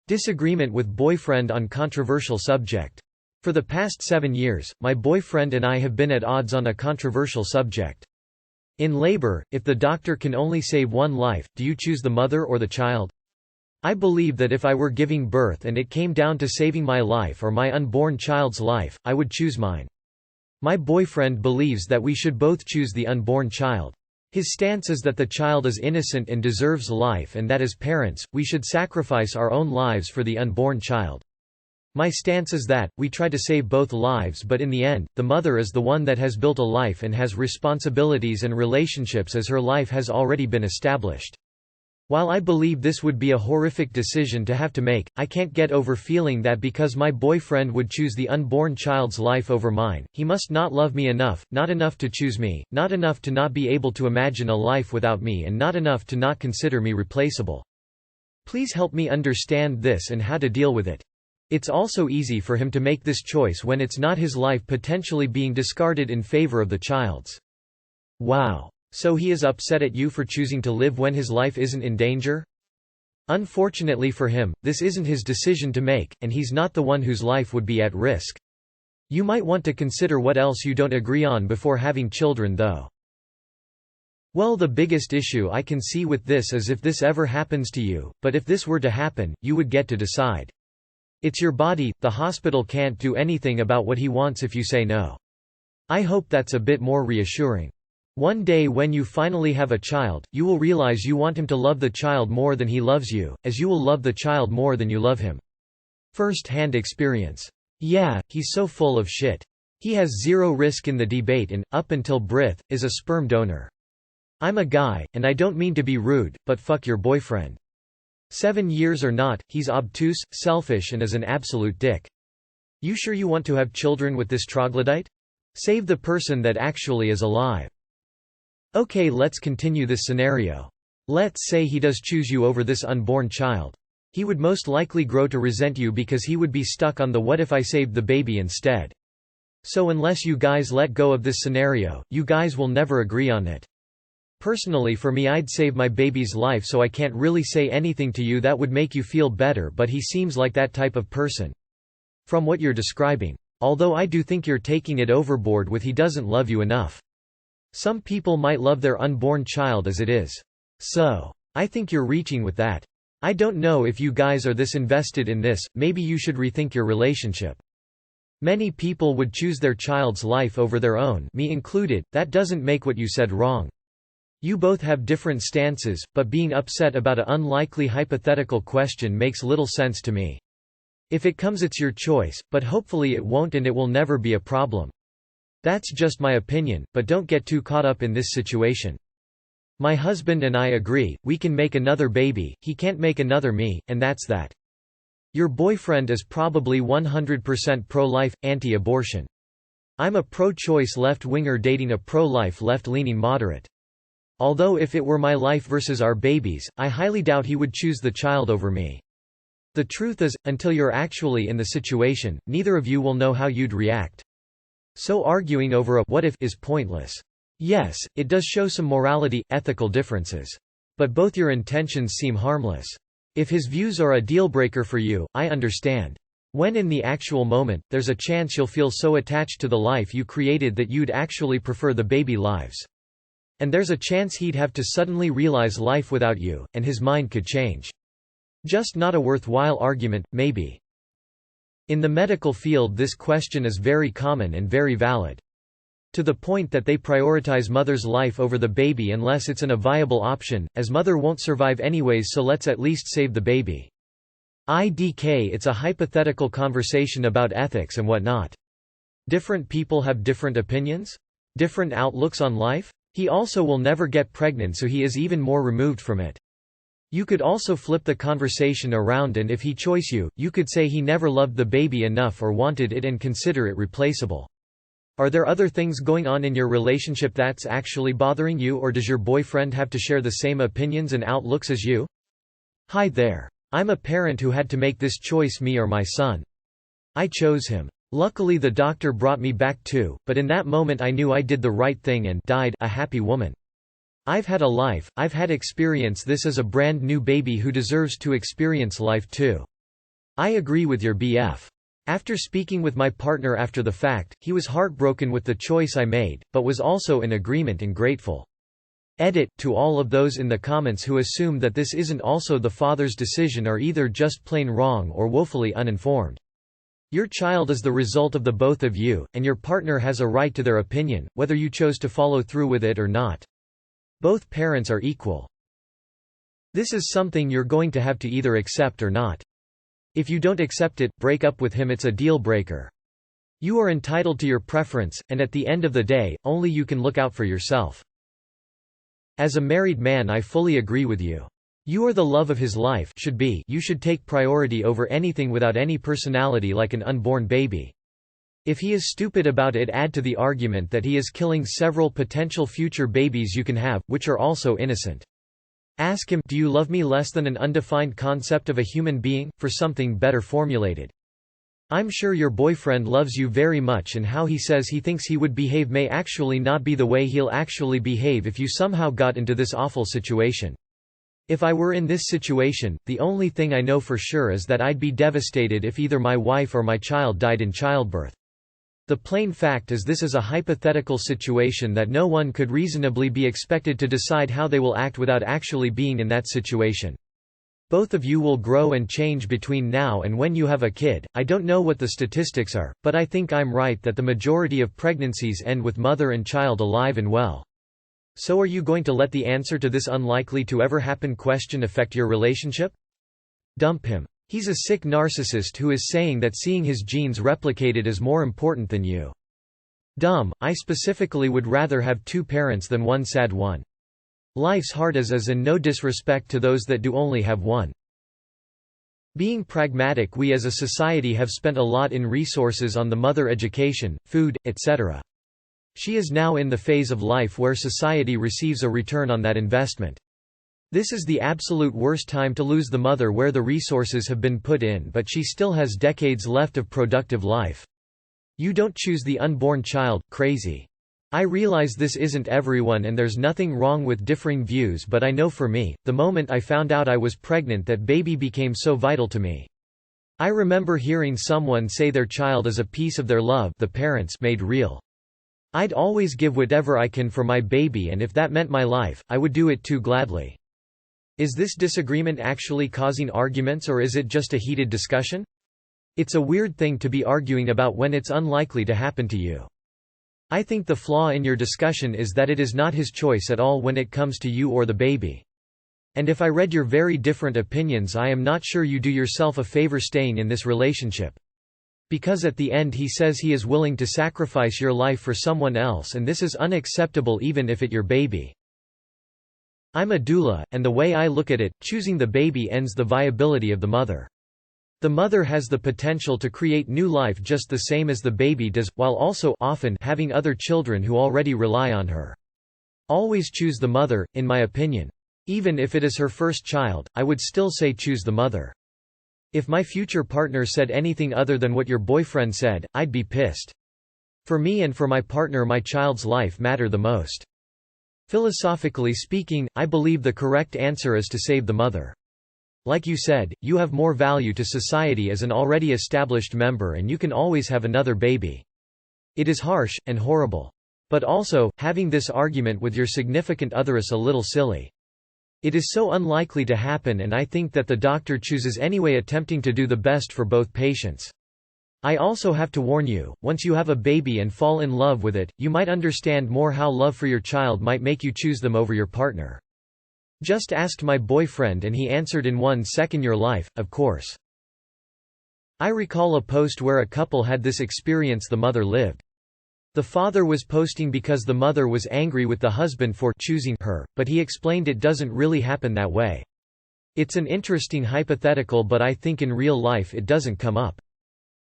Disagreement with boyfriend on controversial subject. For the past 7 years, my boyfriend and I have been at odds on a controversial subject. In labor, if the doctor can only save one life, do you choose the mother or the child? I believe that if I were giving birth and it came down to saving my life or my unborn child's life, I would choose mine. My boyfriend believes that we should both choose the unborn child. His stance is that the child is innocent and deserves life and that as parents, we should sacrifice our own lives for the unborn child. My stance is that, we try to save both lives but in the end, the mother is the one that has built a life and has responsibilities and relationships as her life has already been established. While I believe this would be a horrific decision to have to make, I can't get over feeling that because my boyfriend would choose the unborn child's life over mine, he must not love me enough, not enough to choose me, not enough to not be able to imagine a life without me and not enough to not consider me replaceable. Please help me understand this and how to deal with it. It's also easy for him to make this choice when it's not his life potentially being discarded in favor of the child's. Wow. So he is upset at you for choosing to live when his life isn't in danger? Unfortunately for him, this isn't his decision to make, and he's not the one whose life would be at risk. You might want to consider what else you don't agree on before having children though. Well, the biggest issue I can see with this is if this ever happens to you, but if this were to happen, you would get to decide. It's your body, the hospital can't do anything about what he wants if you say no. I hope that's a bit more reassuring. One day when you finally have a child, you will realize you want him to love the child more than he loves you, as you will love the child more than you love him. First-hand experience. Yeah, he's so full of shit. He has zero risk in the debate and, up until birth, is a sperm donor. I'm a guy, and I don't mean to be rude, but fuck your boyfriend. 7 years or not, he's obtuse, selfish and is an absolute dick. You sure you want to have children with this troglodyte? Save the person that actually is alive. Okay, let's continue this scenario. Let's say he does choose you over this unborn child. He would most likely grow to resent you because he would be stuck on the what if I saved the baby instead. So unless you guys let go of this scenario, you guys will never agree on it. Personally for me, I'd save my baby's life, so I can't really say anything to you that would make you feel better, but he seems like that type of person. From what you're describing. Although I do think you're taking it overboard with he doesn't love you enough. Some people might love their unborn child as it is. So, I think you're reaching with that. I don't know if you guys are this invested in this, maybe you should rethink your relationship. Many people would choose their child's life over their own, me included. That doesn't make what you said wrong. You both have different stances, but being upset about an unlikely hypothetical question makes little sense to me. If it comes, it's your choice, but hopefully it won't and it will never be a problem. That's just my opinion, but don't get too caught up in this situation. My husband and I agree, we can make another baby, he can't make another me, and that's that. Your boyfriend is probably 100% pro-life, anti-abortion. I'm a pro-choice left-winger dating a pro-life left-leaning moderate. Although if it were my life versus our babies, I highly doubt he would choose the child over me. The truth is, until you're actually in the situation, neither of you will know how you'd react. So arguing over a what if is pointless. Yes, it does show some morality, ethical differences. But both your intentions seem harmless. If his views are a deal-breaker for you, I understand. When in the actual moment, there's a chance you'll feel so attached to the life you created that you'd actually prefer the baby lives. And there's a chance he'd have to suddenly realize life without you, and his mind could change. Just not a worthwhile argument, maybe. In the medical field, this question is very common and very valid. To the point that they prioritize mother's life over the baby unless it's a viable option, as mother won't survive anyways, so let's at least save the baby. It's a hypothetical conversation about ethics and whatnot. Different people have different opinions? Different outlooks on life? He also will never get pregnant, so he is even more removed from it. You could also flip the conversation around, and if he chose you, you could say he never loved the baby enough or wanted it and consider it replaceable. Are there other things going on in your relationship that's actually bothering you, or does your boyfriend have to share the same opinions and outlooks as you? Hi there. I'm a parent who had to make this choice, me or my son. I chose him. Luckily the doctor brought me back too, but in that moment I knew I did the right thing and died a happy woman. I've had a life, I've had experience. This is a brand new baby who deserves to experience life too. I agree with your BF. After speaking with my partner after the fact, he was heartbroken with the choice I made, but was also in agreement and grateful. Edit, to all of those in the comments who assume that this isn't also the father's decision are either just plain wrong or woefully uninformed. Your child is the result of the both of you, and your partner has a right to their opinion, whether you chose to follow through with it or not. Both parents are equal. This is something you're going to have to either accept or not. If you don't accept it, break up with him. It's a deal breaker. You are entitled to your preference, and at the end of the day, only you can look out for yourself. As a married man, I fully agree with you. You are the love of his life, should be. You should take priority over anything without any personality, like an unborn baby. If he is stupid about it, add to the argument that he is killing several potential future babies you can have, which are also innocent. Ask him, do you love me less than an undefined concept of a human being, for something better formulated? I'm sure your boyfriend loves you very much, and how he says he thinks he would behave may actually not be the way he'll actually behave if you somehow got into this awful situation. If I were in this situation, the only thing I know for sure is that I'd be devastated if either my wife or my child died in childbirth. The plain fact is, this is a hypothetical situation that no one could reasonably be expected to decide how they will act without actually being in that situation. Both of you will grow and change between now and when you have a kid. I don't know what the statistics are, but I think I'm right that the majority of pregnancies end with mother and child alive and well. So are you going to let the answer to this unlikely to ever happen question affect your relationship? Dump him. He's a sick narcissist who is saying that seeing his genes replicated is more important than you. Dumb. I specifically would rather have two parents than one sad one. Life's hard as is, and no disrespect to those that do only have one. Being pragmatic, we as a society have spent a lot in resources on the mother, education, food, etc. She is now in the phase of life where society receives a return on that investment. This is the absolute worst time to lose the mother, where the resources have been put in, but she still has decades left of productive life. You don't choose the unborn child. Crazy. I realize this isn't everyone and there's nothing wrong with differing views, but I know for me, the moment I found out I was pregnant, that baby became so vital to me. I remember hearing someone say their child is a piece of their love, the parents made real. I'd always give whatever I can for my baby, and if that meant my life, I would do it too gladly. Is this disagreement actually causing arguments, or is it just a heated discussion? It's a weird thing to be arguing about when it's unlikely to happen to you. I think the flaw in your discussion is that it is not his choice at all when it comes to you or the baby. And if I read your very different opinions, I am not sure you do yourself a favor staying in this relationship. Because at the end he says he is willing to sacrifice your life for someone else, and this is unacceptable even if it's your baby. I'm a doula, and the way I look at it, choosing the baby ends the viability of the mother. The mother has the potential to create new life just the same as the baby does, while also often having other children who already rely on her. Always choose the mother, in my opinion. Even if it is her first child, I would still say choose the mother. If my future partner said anything other than what your boyfriend said, I'd be pissed. For me and for my partner, my child's life matter the most. Philosophically speaking, I believe the correct answer is to save the mother. Like you said, you have more value to society as an already established member, and you can always have another baby. It is harsh, and horrible. But also, having this argument with your significant other is a little silly. It is so unlikely to happen, and I think that the doctor chooses anyway, attempting to do the best for both patients. I also have to warn you, once you have a baby and fall in love with it, you might understand more how love for your child might make you choose them over your partner. Just asked my boyfriend and he answered in 1 second, your life, of course. I recall a post where a couple had this experience. The mother lived. The father was posting because the mother was angry with the husband for choosing her, but he explained it doesn't really happen that way. It's an interesting hypothetical, but I think in real life it doesn't come up.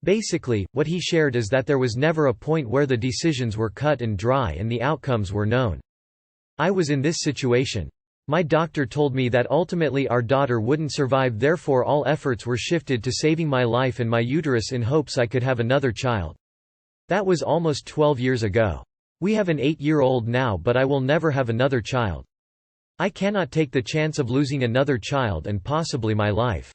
Basically, what he shared is that there was never a point where the decisions were cut and dry and the outcomes were known. I was in this situation. My doctor told me that ultimately our daughter wouldn't survive, therefore all efforts were shifted to saving my life and my uterus in hopes I could have another child. That was almost 12 years ago. We have an 8-year-old now, but I will never have another child. I cannot take the chance of losing another child and possibly my life.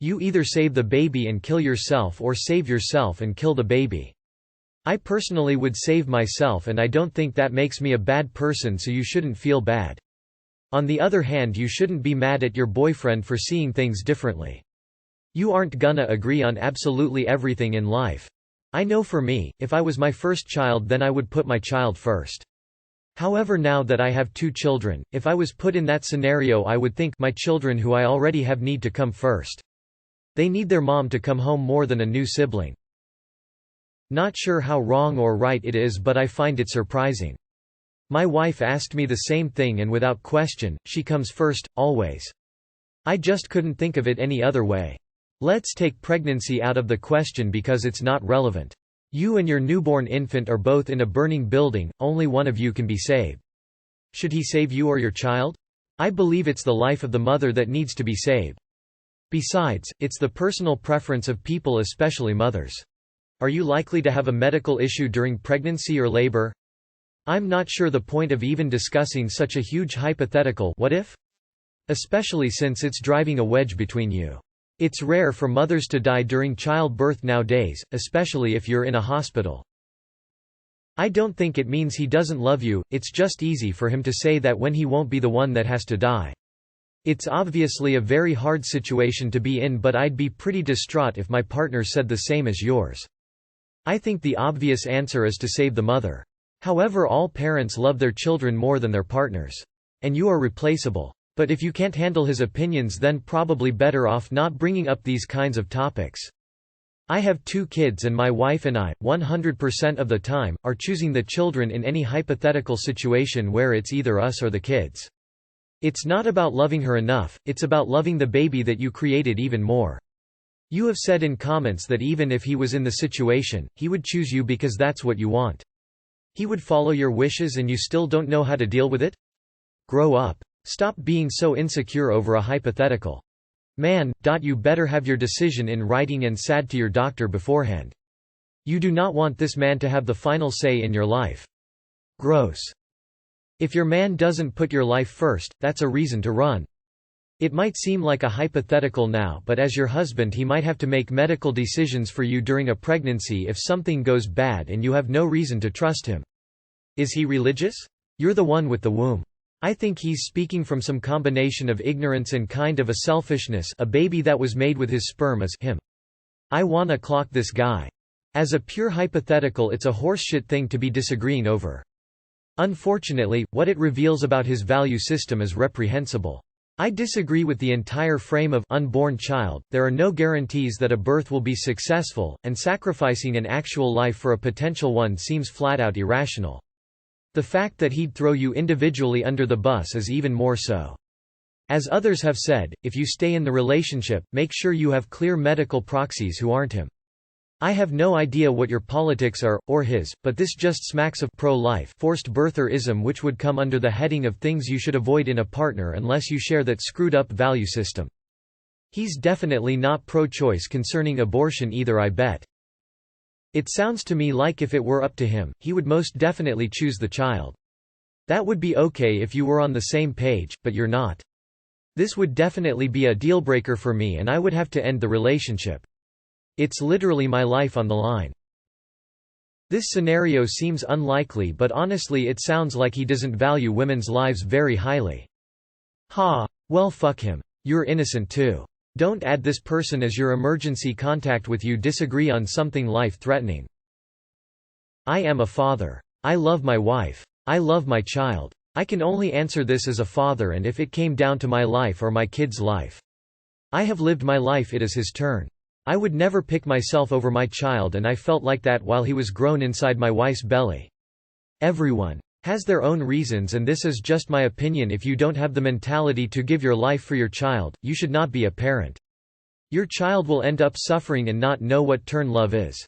You either save the baby and kill yourself or save yourself and kill the baby. I personally would save myself, and I don't think that makes me a bad person, so you shouldn't feel bad. On the other hand, you shouldn't be mad at your boyfriend for seeing things differently. You aren't gonna agree on absolutely everything in life. I know for me, if I was my first child, then I would put my child first. However, now that I have 2 children, if I was put in that scenario, I would think my children who I already have need to come first. They need their mom to come home more than a new sibling. Not sure how wrong or right it is, but I find it surprising. My wife asked me the same thing, and without question, she comes first, always. I just couldn't think of it any other way. Let's take pregnancy out of the question because it's not relevant. You and your newborn infant are both in a burning building, only one of you can be saved. Should he save you or your child? I believe it's the life of the mother that needs to be saved. Besides, it's the personal preference of people, especially mothers. Are you likely to have a medical issue during pregnancy or labor? I'm not sure the point of even discussing such a huge hypothetical what if? Especially since it's driving a wedge between you. It's rare for mothers to die during childbirth nowadays, especially if you're in a hospital. I don't think it means he doesn't love you, it's just easy for him to say that when he won't be the one that has to die. It's obviously a very hard situation to be in, but I'd be pretty distraught if my partner said the same as yours. I think the obvious answer is to save the mother. However, all parents love their children more than their partners. And you are replaceable. But if you can't handle his opinions, then probably better off not bringing up these kinds of topics. I have 2 kids, and my wife and I, 100% of the time, are choosing the children in any hypothetical situation where it's either us or the kids. It's not about loving her enough, it's about loving the baby that you created even more. You have said in comments that even if he was in the situation, he would choose you because that's what you want. He would follow your wishes, and you still don't know how to deal with it? Grow up. Stop being so insecure over a hypothetical. Man, you better have your decision in writing and sad to your doctor beforehand. You do not want this man to have the final say in your life. Gross. If your man doesn't put your life first, that's a reason to run. It might seem like a hypothetical now, but as your husband, he might have to make medical decisions for you during a pregnancy if something goes bad and you have no reason to trust him. Is he religious? You're the one with the womb. I think he's speaking from some combination of ignorance and kind of a selfishness. A baby that was made with his sperm is him. I wanna clock this guy. As a pure hypothetical, it's a horseshit thing to be disagreeing over. Unfortunately, what it reveals about his value system is reprehensible. I disagree with the entire frame of unborn child. There are no guarantees that a birth will be successful, and sacrificing an actual life for a potential one seems flat out irrational. The fact that he'd throw you individually under the bus is even more so. As others have said, if you stay in the relationship, make sure you have clear medical proxies who aren't him. I have no idea what your politics are, or his, but this just smacks of pro-life forced birtherism, which would come under the heading of things you should avoid in a partner unless you share that screwed-up value system. He's definitely not pro-choice concerning abortion either, I bet. It sounds to me like if it were up to him, he would most definitely choose the child. That would be okay if you were on the same page, but you're not. This would definitely be a deal-breaker for me, and I would have to end the relationship. It's literally my life on the line. This scenario seems unlikely, but honestly it sounds like he doesn't value women's lives very highly. Ha! Well, fuck him. You're innocent too. Don't add this person as your emergency contact with you disagree on something life-threatening. I am a father. I love my wife. I love my child. I can only answer this as a father, and if it came down to my life or my kid's life. I have lived my life, it is his turn. I would never pick myself over my child, and I felt like that while he was grown inside my wife's belly. Everyone has their own reasons, and this is just my opinion. If you don't have the mentality to give your life for your child, you should not be a parent. Your child will end up suffering and not know what turn love is.